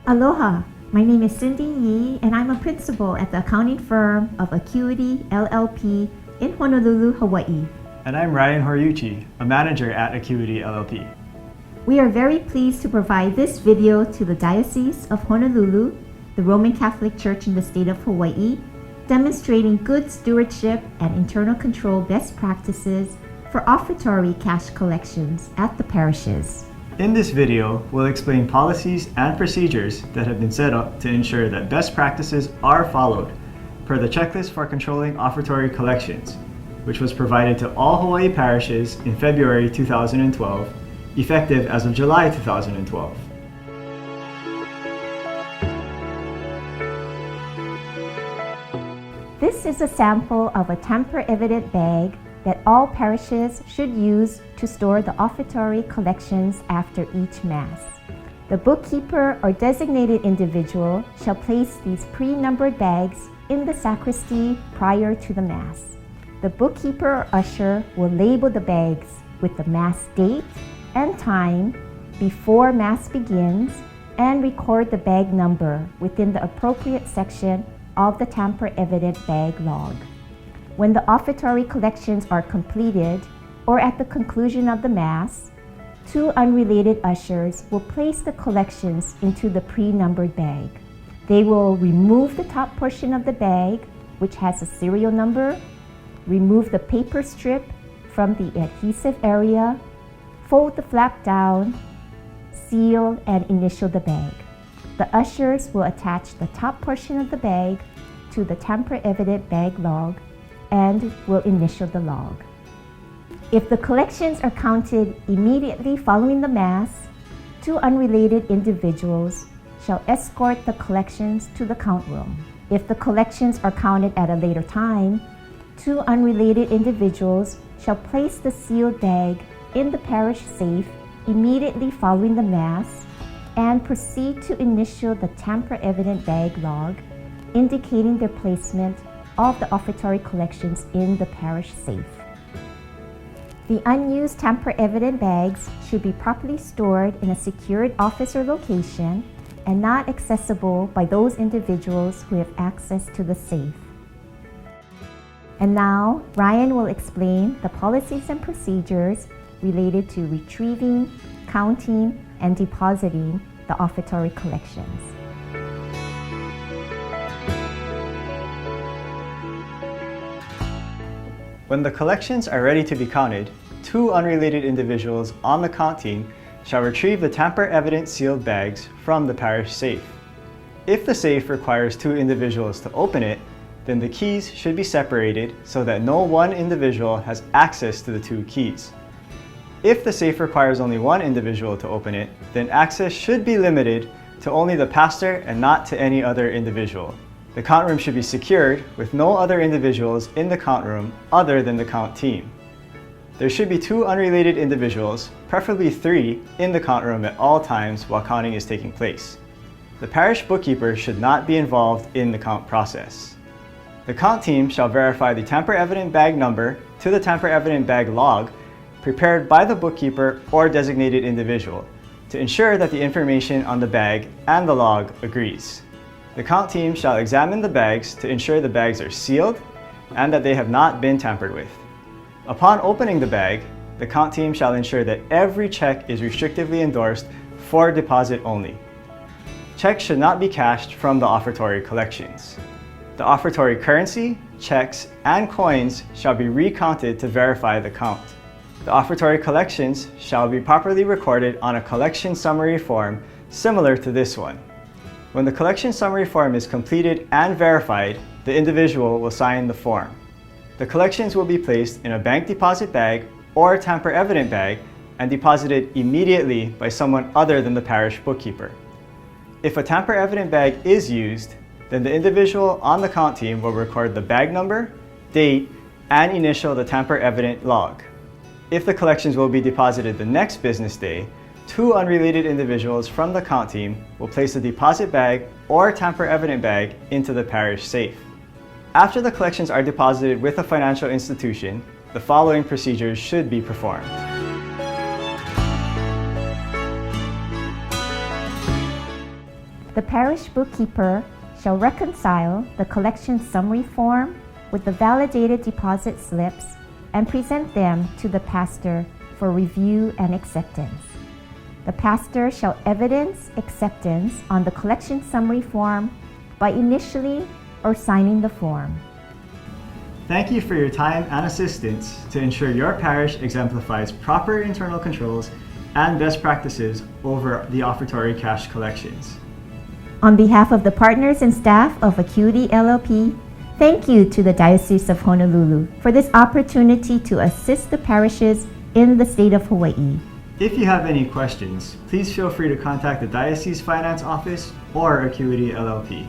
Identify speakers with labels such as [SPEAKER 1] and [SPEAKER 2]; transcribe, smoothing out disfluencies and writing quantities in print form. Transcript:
[SPEAKER 1] Aloha, my name is Cindy Yee and I'm a principal at the accounting firm of Acuity LLP in Honolulu, Hawaii.
[SPEAKER 2] And I'm Ryan Horiuchi, a manager at Acuity LLP.
[SPEAKER 1] We are very pleased to provide this video to the Diocese of Honolulu, the Roman Catholic Church in the state of Hawaii, demonstrating good stewardship and internal control best practices for offertory cash collections at the parishes.
[SPEAKER 2] In this video, we'll explain policies and procedures that have been set up to ensure that best practices are followed per the checklist for controlling offertory collections, which was provided to all Hawaii parishes in February 2012, effective as of July 2012.
[SPEAKER 1] This is a sample of a tamper-evident bag that all parishes should use to store the offertory collections after each Mass. The bookkeeper or designated individual shall place these pre-numbered bags in the sacristy prior to the Mass. The bookkeeper or usher will label the bags with the Mass date and time before Mass begins and record the bag number within the appropriate section of the tamper-evident bag log. When the offertory collections are completed, or at the conclusion of the Mass, two unrelated ushers will place the collections into the pre-numbered bag. They will remove the top portion of the bag, which has a serial number, remove the paper strip from the adhesive area, fold the flap down, seal and initial the bag. The ushers will attach the top portion of the bag to the tamper-evident bag log and will initial the log. If the collections are counted immediately following the Mass, two unrelated individuals shall escort the collections to the count room. If the collections are counted at a later time, two unrelated individuals shall place the sealed bag in the parish safe immediately following the Mass and proceed to initial the tamper-evident bag log, indicating their placement of the offertory collections in the parish safe. The unused tamper-evident bags should be properly stored in a secured office or location and not accessible by those individuals who have access to the safe. And now, Ryan will explain the policies and procedures related to retrieving, counting, and depositing the offertory collections.
[SPEAKER 2] When the collections are ready to be counted, two unrelated individuals on the count team shall retrieve the tamper-evident sealed bags from the parish safe. If the safe requires two individuals to open it, then the keys should be separated so that no one individual has access to the two keys. If the safe requires only one individual to open it, then access should be limited to only the pastor and not to any other individual. The count room should be secured with no other individuals in the count room other than the count team. There should be two unrelated individuals, preferably three, in the count room at all times while counting is taking place. The parish bookkeeper should not be involved in the count process. The count team shall verify the tamper-evident bag number to the tamper-evident bag log prepared by the bookkeeper or designated individual to ensure that the information on the bag and the log agrees. The count team shall examine the bags to ensure the bags are sealed and that they have not been tampered with. Upon opening the bag, the count team shall ensure that every check is restrictively endorsed for deposit only. Checks should not be cashed from the offertory collections. The offertory currency, checks, and coins shall be recounted to verify the count. The offertory collections shall be properly recorded on a collection summary form similar to this one. When the collection summary form is completed and verified, the individual will sign the form. The collections will be placed in a bank deposit bag or tamper-evident bag and deposited immediately by someone other than the parish bookkeeper. If a tamper-evident bag is used, then the individual on the count team will record the bag number, date, and initial the tamper-evident log. If the collections will be deposited the next business day, two unrelated individuals from the count team will place the deposit bag or tamper-evident bag into the parish safe. After the collections are deposited with a financial institution, the following procedures should be performed.
[SPEAKER 1] The parish bookkeeper shall reconcile the collection summary form with the validated deposit slips and present them to the pastor for review and acceptance. The pastor shall evidence acceptance on the collection summary form by initialing or signing the form.
[SPEAKER 2] Thank you for your time and assistance to ensure your parish exemplifies proper internal controls and best practices over the offertory cash collections.
[SPEAKER 1] On behalf of the partners and staff of Acuity LLP, thank you to the Diocese of Honolulu for this opportunity to assist the parishes in the state of Hawaii.
[SPEAKER 2] If you have any questions, please feel free to contact the Diocese Finance Office or Acuity LLP.